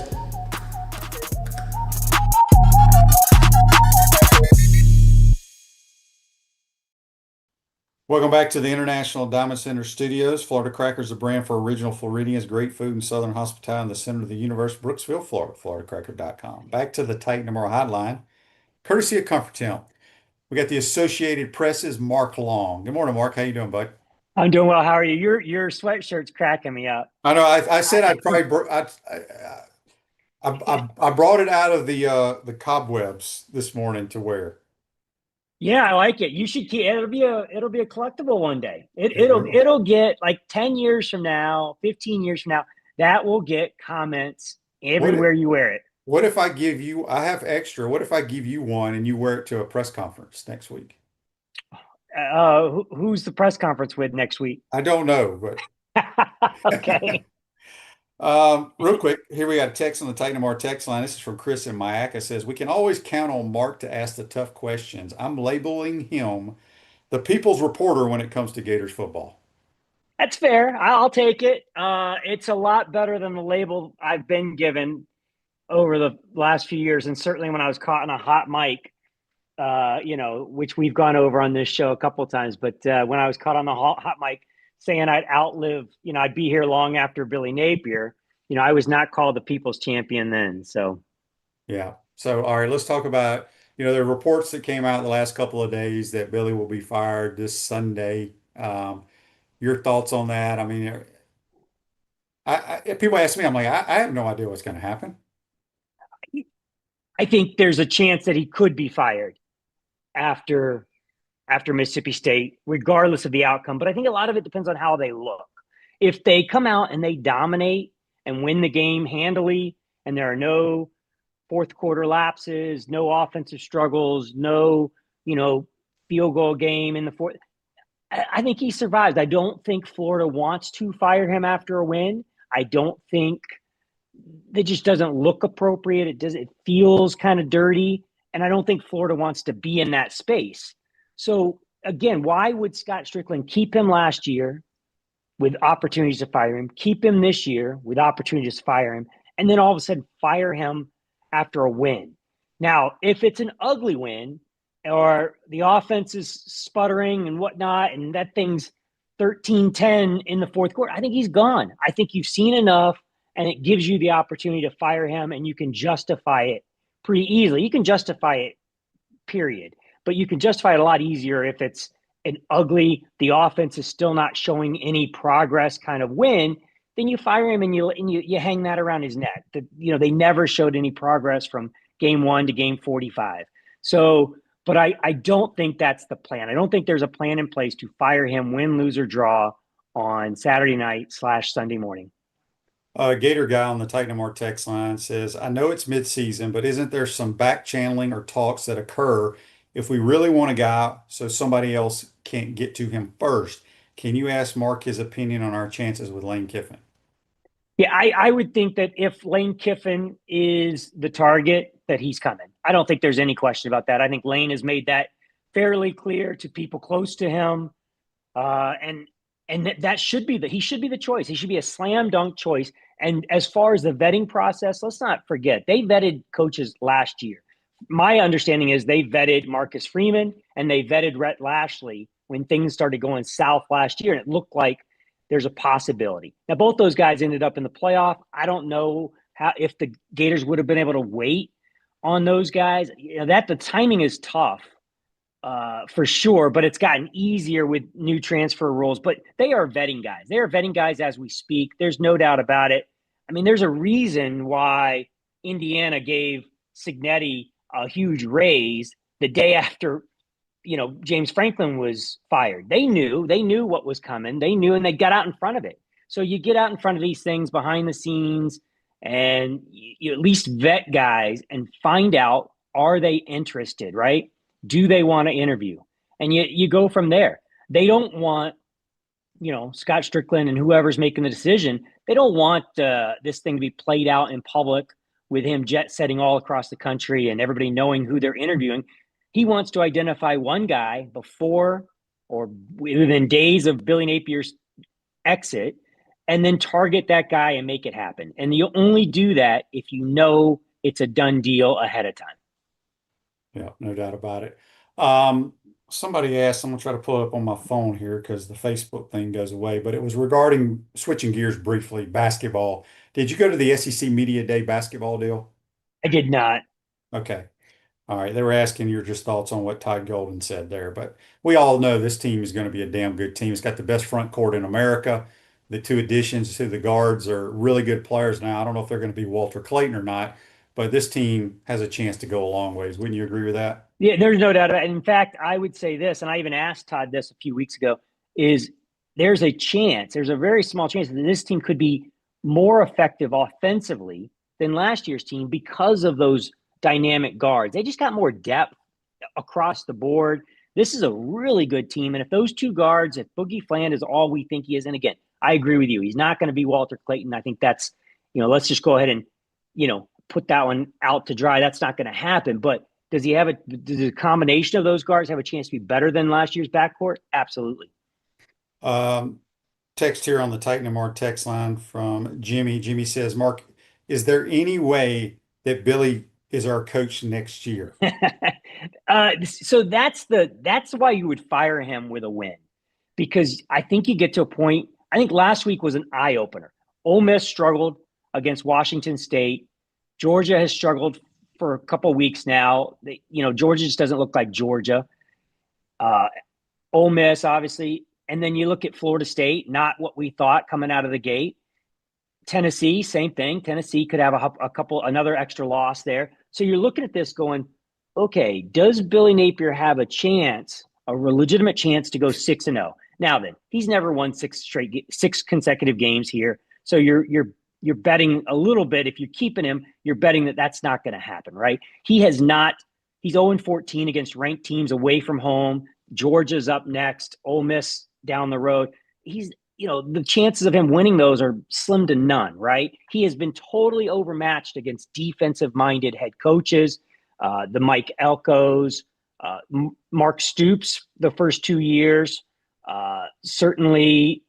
Welcome back to the International Diamond Center Studios. Florida Cracker is a brand for original Floridians, great food and southern hospitality in the center of the universe, Brooksville, Florida, FloridaCracker.com. Back to the Titan Tomorrow Hotline, courtesy of Comfort Town. We got the Associated Press's Mark Long. Good morning, Mark. How you doing, bud? I'm doing well. How are you? Your sweatshirt's cracking me up. I know. I said I'd probably. I brought it out of the cobwebs this morning to wear. Yeah, I like it. You should keep. It'll be a collectible one day. It It it'll will. it'll get like 10 years from now, 15 years from now, that will get comments What everywhere you wear it. what if I give you? I have extra. What if I give you one and you wear it to a press conference next week? Who's the press conference with next week? I don't know, but Okay. real quick, here we got a text on the Titan Tomorrow text line. This is from Chris in Mayaca. It says, "We can always count on Mark to ask the tough questions. I'm labeling him the people's reporter when it comes to Gators football." That's fair. I'll take it. It's a lot better than the label I've been given over the last few years, and certainly when I was caught in a hot mic, which we've gone over on this show a couple of times. But when I was caught on the hot mic saying I'd outlive, I'd be here long after Billy Napier, I was not called the people's champion then. So Yeah. So, all right, let's talk about, there are reports that came out the last couple of days that Billy will be fired this Sunday. Your thoughts on that? I mean, if people ask me, I'm like, I have no idea what's going to happen. I think there's a chance that he could be fired after Mississippi State, regardless of the outcome. But I think a lot of it depends on how they look. If they come out and they dominate and win the game handily, and there are no fourth quarter lapses, no offensive struggles, no, field goal game in the fourth, I think he survives. I don't think Florida wants to fire him after a win. I don't think it just doesn't look appropriate. It feels kind of dirty. And I don't think Florida wants to be in that space. So again, why would Scott Strickland keep him last year with opportunities to fire him, keep him this year with opportunities to fire him, and then all of a sudden fire him after a win? Now, if it's an ugly win or the offense is sputtering and whatnot, and that thing's 13-10 in the fourth quarter, I think he's gone. I think you've seen enough, and it gives you the opportunity to fire him, and you can justify it pretty easily. You can justify it, period. But you can justify it a lot easier if it's an ugly, the offense is still not showing any progress kind of win. Then you fire him and you hang that around his neck. They never showed any progress from game 1 to game 45. So, but I don't think that's the plan. I don't think there's a plan in place to fire him, win, lose, or draw on Saturday night / Sunday morning. Gator guy on the Titan Tomorrow text line says, "I know it's mid-season, but isn't there some back channeling or talks that occur if we really want a guy so somebody else can't get to him first? Can you ask Mark his opinion on our chances with Lane Kiffin?" Yeah, I would think that if Lane Kiffin is the target, that he's coming. I don't think there's any question about that. I think Lane has made that fairly clear to people close to him. And that should be he should be the choice. He should be a slam dunk choice. And as far as the vetting process, let's not forget, they vetted coaches last year. My understanding is they vetted Marcus Freeman and they vetted Rhett Lashley when things started going south last year. And it looked like there's a possibility. Now, both those guys ended up in the playoff. I don't know if the Gators would have been able to wait on those guys. That the timing is tough. For sure, but it's gotten easier with new transfer rules. But they are vetting guys. They are vetting guys as we speak. There's no doubt about it. I mean, there's a reason why Indiana gave Cignetti a huge raise the day after, James Franklin was fired. They knew what was coming. They knew, and they got out in front of it. So you get out in front of these things behind the scenes, and you at least vet guys and find out, are they interested, right? Do they want to interview? And you go from there. They don't want, Scott Strickland and whoever's making the decision, they don't want this thing to be played out in public with him jet setting all across the country and everybody knowing who they're interviewing. He wants to identify one guy before or within days of Billy Napier's exit and then target that guy and make it happen. And you only do that if you know it's a done deal ahead of time. Yeah, no doubt about it. Somebody asked, I'm gonna try to pull it up on my phone here because the Facebook thing goes away, but it was regarding switching gears briefly, basketball. Did you go to the SEC Media Day basketball deal? I did not. Okay. All right. They were asking your just thoughts on what Todd Golden said there, but we all know this team is going to be a damn good team. It's got the best front court in America. The two additions to the guards are really good players now. I don't know if they're going to be Walter Clayton or not, but this team has a chance to go a long ways. Wouldn't you agree with that? Yeah, there's no doubt about it. In fact, I would say this, and I even asked Todd this a few weeks ago, is there's a chance, there's a very small chance that this team could be more effective offensively than last year's team because of those dynamic guards. They just got more depth across the board. This is a really good team. And if those two guards, if Boogie Fland is all we think he is, and again, I agree with you, he's not going to be Walter Clayton. I think that's, let's just go ahead and, put that one out to dry. That's not going to happen. But does the combination of those guards have a chance to be better than last year's backcourt? Absolutely. Text here on the Titan and Mark text line from Jimmy. Jimmy says, Mark, is there any way that Billy is our coach next year? So that's why you would fire him with a win, because I think you get to a point. I think last week was an eye opener. Ole Miss struggled against Washington State. Georgia has struggled for a couple of weeks now. Georgia just doesn't look like Georgia. Ole Miss, obviously, and then you look at Florida State, not what we thought coming out of the gate. Tennessee, same thing. Tennessee could have another extra loss there. So you're looking at this going, okay, does Billy Napier have a legitimate chance to go 6-0? Now then, he's never won six consecutive games here. So you're betting a little bit. If you're keeping him, you're betting that that's not going to happen, right? He's 0-14 against ranked teams away from home. Georgia's up next, Ole Miss down the road. The chances of him winning those are slim to none, right? He has been totally overmatched against defensive-minded head coaches, the Mike Elkos, Mark Stoops the first 2 years, certainly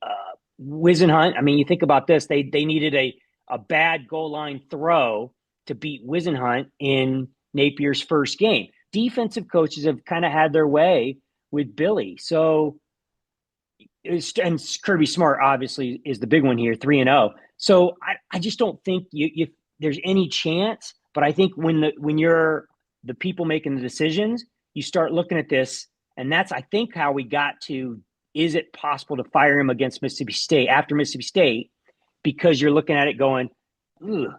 Wisenhunt. I mean, you think about this. They needed a bad goal line throw to beat Wisenhunt in Napier's first game. Defensive coaches have kind of had their way with Billy. So, and Kirby Smart obviously is the big one here, 3-0. So I just don't think there's any chance. But I think when you're the people making the decisions, you start looking at this, and that's I think how we got to. Is it possible to fire him against Mississippi State after Mississippi State? Because you're looking at it going, ugh,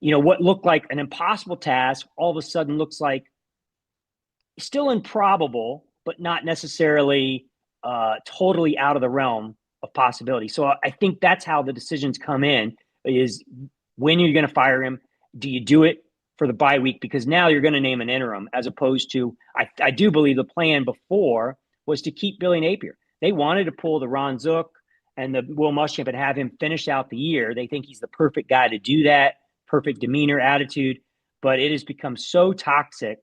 what looked like an impossible task all of a sudden looks like still improbable, but not necessarily totally out of the realm of possibility. So I think that's how the decisions come in, is when you're going to fire him. Do you do it for the bye week? Because now you're going to name an interim, as opposed to, I do believe the plan before was to keep Billy Napier. They wanted to pull the Ron Zook and the Will Muschamp and have him finish out the year. They think he's the perfect guy to do that, perfect demeanor, attitude. But it has become so toxic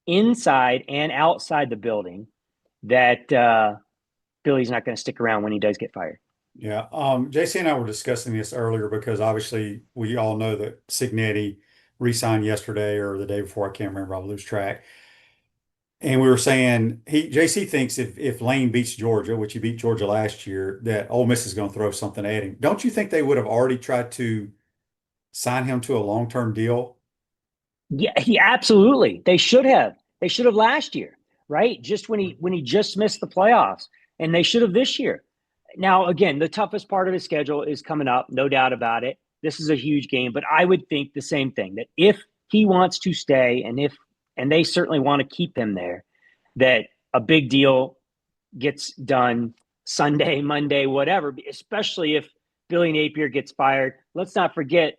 inside and outside the building that Billy's not going to stick around when he does get fired. Yeah. JC and I were discussing this earlier because obviously we all know that Signetti re-signed yesterday or the day before. I can't remember. I'll lose track. And we were saying JC thinks if Lane beats Georgia, which he beat Georgia last year, that Ole Miss is going to throw something at him. Don't you think they would have already tried to sign him to a long-term deal? Yeah, absolutely. They should have. They should have last year, right? Just when he just missed the playoffs, and they should have this year. Now, again, the toughest part of his schedule is coming up, no doubt about it. This is a huge game, but I would think the same thing, that if he wants to stay and they certainly want to keep him there, that a big deal gets done Sunday, Monday, whatever, especially if Billy Napier gets fired. Let's not forget,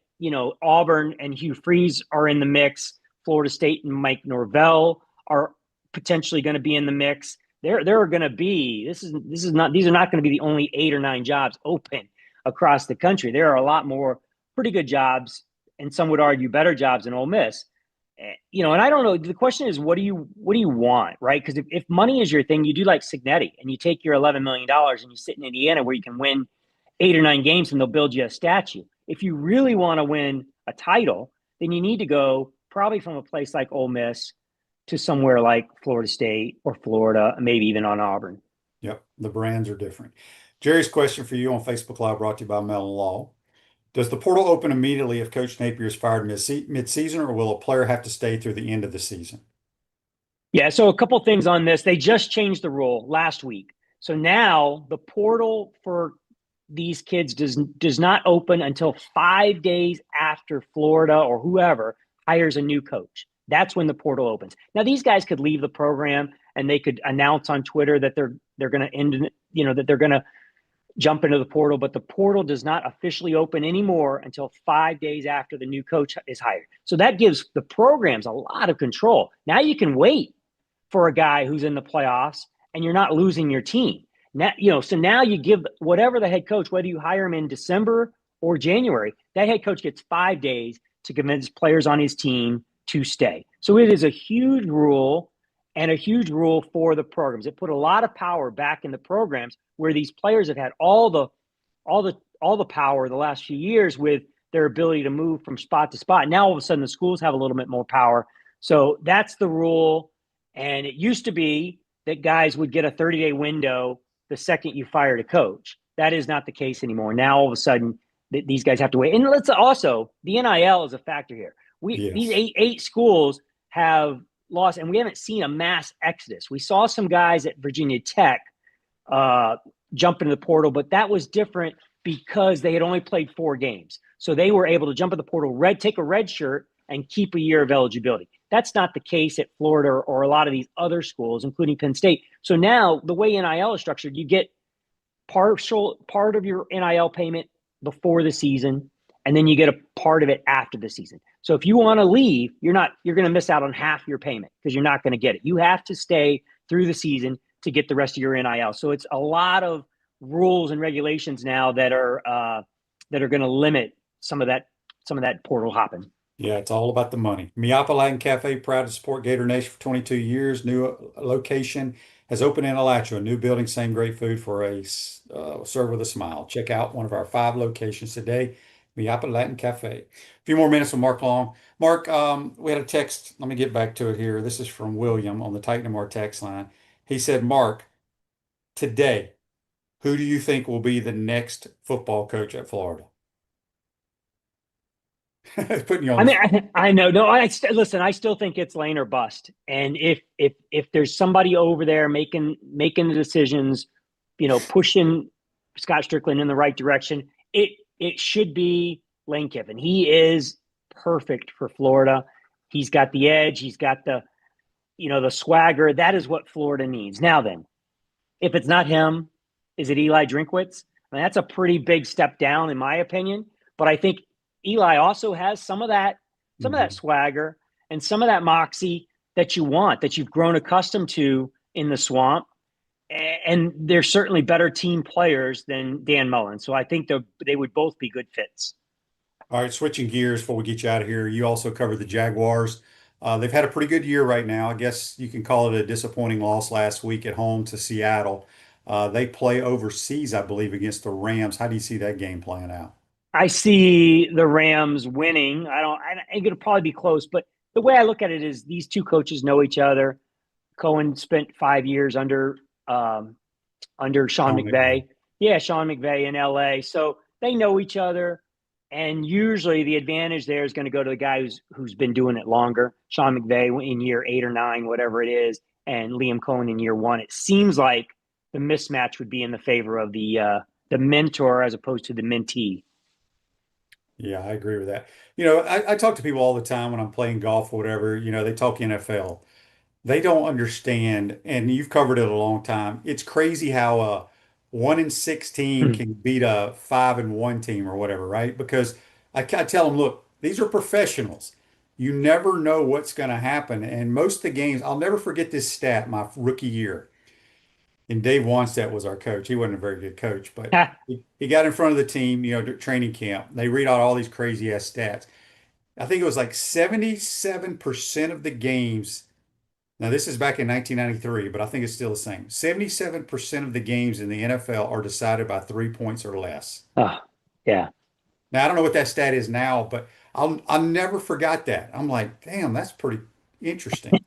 Auburn and Hugh Freeze are in the mix. Florida State and Mike Norvell are potentially going to be in the mix. There are going to be, these are not going to be the only 8 or 9 jobs open across the country. There are a lot more pretty good jobs, and some would argue better jobs in Ole Miss. And I don't know. The question is, what do you want, right? Because if money is your thing, you do like Signetti, and you take your $11 million and you sit in Indiana where you can win 8 or 9 games and they'll build you a statue. If you really want to win a title, then you need to go probably from a place like Ole Miss to somewhere like Florida State or Florida, maybe even on Auburn. Yep, the brands are different. Jerry's question for you on Facebook Live brought to you by Mellon Law. Does the portal open immediately if Coach Napier is fired mid-season, or will a player have to stay through the end of the season? Yeah, so a couple things on this. They just changed the rule last week. So now the portal for these kids does not open until 5 days after Florida or whoever hires a new coach. That's when the portal opens. Now these guys could leave the program and they could announce on Twitter that they're going to end, that they're going to jump into the portal, but the portal does not officially open anymore until 5 days after the new coach is hired. So that gives the programs a lot of control. Now you can wait for a guy who's in the playoffs and you're not losing your team. Now, so now you give whatever the head coach, whether you hire him in December or January, that head coach gets 5 days to convince players on his team to stay. So it is a huge rule and a huge rule for the programs. It put a lot of power back in the programs where these players have had all the power the last few years with their ability to move from spot to spot. Now all of a sudden the schools have a little bit more power. So that's the rule. And it used to be that guys would get a 30-day window the second you fired a coach. That is not the case anymore. Now all of a sudden these guys have to wait. And let's also, the NIL is a factor here. These eight schools have lost, and we haven't seen a mass exodus. We saw some guys at Virginia Tech jump into the portal, but that was different because they had only played 4 games. So they were able to jump in the portal, take a red shirt, and keep a year of eligibility. That's not the case at Florida or a lot of these other schools, including Penn State. So now the way NIL is structured, you get part of your NIL payment before the season, and then you get a part of it after the season. So if you want to leave, you're going to miss out on half your payment because you're not going to get it. You have to stay through the season to get the rest of your NIL. So it's a lot of rules and regulations now that are going to limit some of that portal hopping. Yeah, it's all about the money. Miapa Latin Cafe, proud to support Gator Nation for 22 years. New location has opened in Alachua, a new building, same great food for a serve with a smile. Check out one of our 5 locations today, Miapa Latin Cafe. A few more minutes with Mark Long. Mark, we had a text. Let me get back to it here. This is from William on the Titan More text line. He said, Mark, today, who do you think will be the next football coach at Florida? Putting you on I know. No, listen. I still think it's Lane or bust. And if there's somebody over there making the decisions, pushing Scott Strickland in the right direction, it should be Lane Kiffin. He is perfect for Florida. He's got the edge. He's got the swagger. That is what Florida needs. Now then, if it's not him, is it Eli Drinkwitz? I mean, that's a pretty big step down in my opinion. But I think Eli also has some of that swagger and some of that moxie that you want, that you've grown accustomed to in the swamp. And they're certainly better team players than Dan Mullen. So I think they would both be good fits. All right, switching gears before we get you out of here. You also covered the Jaguars. They've had a pretty good year right now. I guess you can call it a disappointing loss last week at home to Seattle. They play overseas, I believe, against the Rams. How do you see that game playing out? I see the Rams winning. I think it'll probably be close, but the way I look at it is these two coaches know each other. Cohen spent 5 years under Sean McVay. Yeah, Sean McVay in LA. So they know each other. And usually the advantage there is going to go to the guy who's been doing it longer. Sean McVay in year 8 or 9, whatever it is, and Liam Cohen in year 1. It seems like the mismatch would be in the favor of the mentor as opposed to the mentee. Yeah, I agree with that. I talk to people all the time when I'm playing golf or whatever, they talk NFL. They don't understand, and you've covered it a long time. It's crazy how a 1-6 team can beat a 5-1 team or whatever, right? Because I tell them, look, these are professionals. You never know what's going to happen. And most of the games, I'll never forget this stat my rookie year. And Dave Wanstead was our coach. He wasn't a very good coach, but he got in front of the team, training camp. They read out all these crazy ass stats. I think it was like 77% of the games. Now, this is back in 1993, but I think it's still the same. 77% of the games in the NFL are decided by 3 points or less. Oh, yeah. Now, I don't know what that stat is now, but I'll never forgot that. I'm like, damn, that's pretty interesting.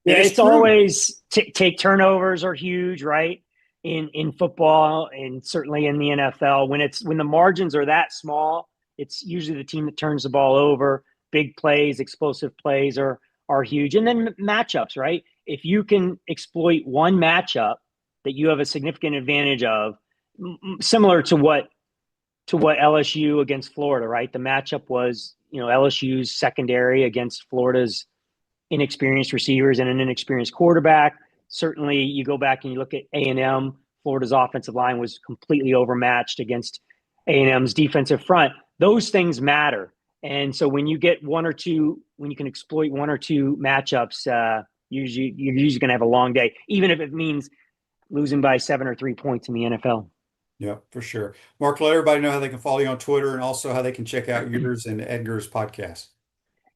Yeah, It is it's true. always take turnovers are huge, right? In football and certainly in the NFL, when the margins are that small, it's usually the team that turns the ball over. Big plays, explosive plays are huge, and then matchups, right? If you can exploit one matchup that you have a significant advantage of, similar to what LSU against Florida, right? The matchup was LSU's secondary against Florida's inexperienced receivers and an inexperienced quarterback. Certainly, you go back and you look at A&M. Florida's offensive line was completely overmatched against A&M's defensive front. Those things matter. And so when you get one or two, when you can exploit one or two matchups, you're usually going to have a long day, even if it means losing by 7 or 3 points in the NFL. Yeah, for sure. Mark, let everybody know how they can follow you on Twitter and also how they can check out yours and Edgar's podcast.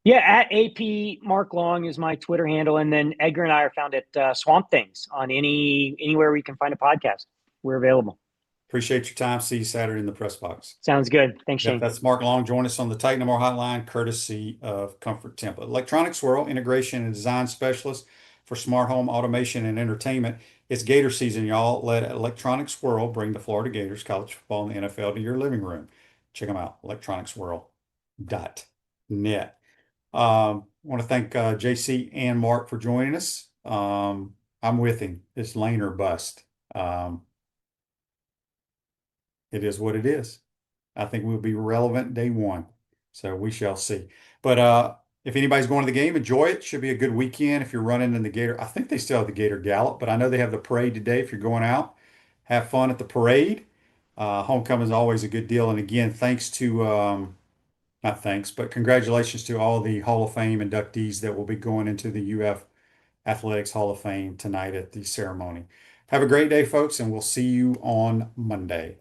Yeah, at AP Mark Long is my Twitter handle, and then Edgar and I are found at Swamp Things on anywhere we can find a podcast. We're available. Appreciate your time. See you Saturday in the press box. Sounds good. Thanks, Yep, Shane. that's Mark Long. Join us on the Titan More Hotline, courtesy of Comfort Template. Electronic Swirl, integration and design specialist for smart home automation and entertainment. It's Gator season, y'all. Let Electronic Swirl bring the Florida Gators, college football, and the NFL to your living room. Check them out, electronicswirl.net. I want to thank JC and Mark for joining us. I'm with him. It's lane or bust. It is what it is. I think we'll be relevant day one. So we shall see. But if anybody's going to the game, enjoy it. Should be a good weekend if you're running in the Gator. I think they still have the Gator Gallop, but I know they have the parade today. If you're going out, have fun at the parade. Homecoming is always a good deal. And again, thanks to not thanks, but congratulations to all the Hall of Fame inductees that will be going into the UF Athletics Hall of Fame tonight at the ceremony. Have a great day, folks, and we'll see you on Monday.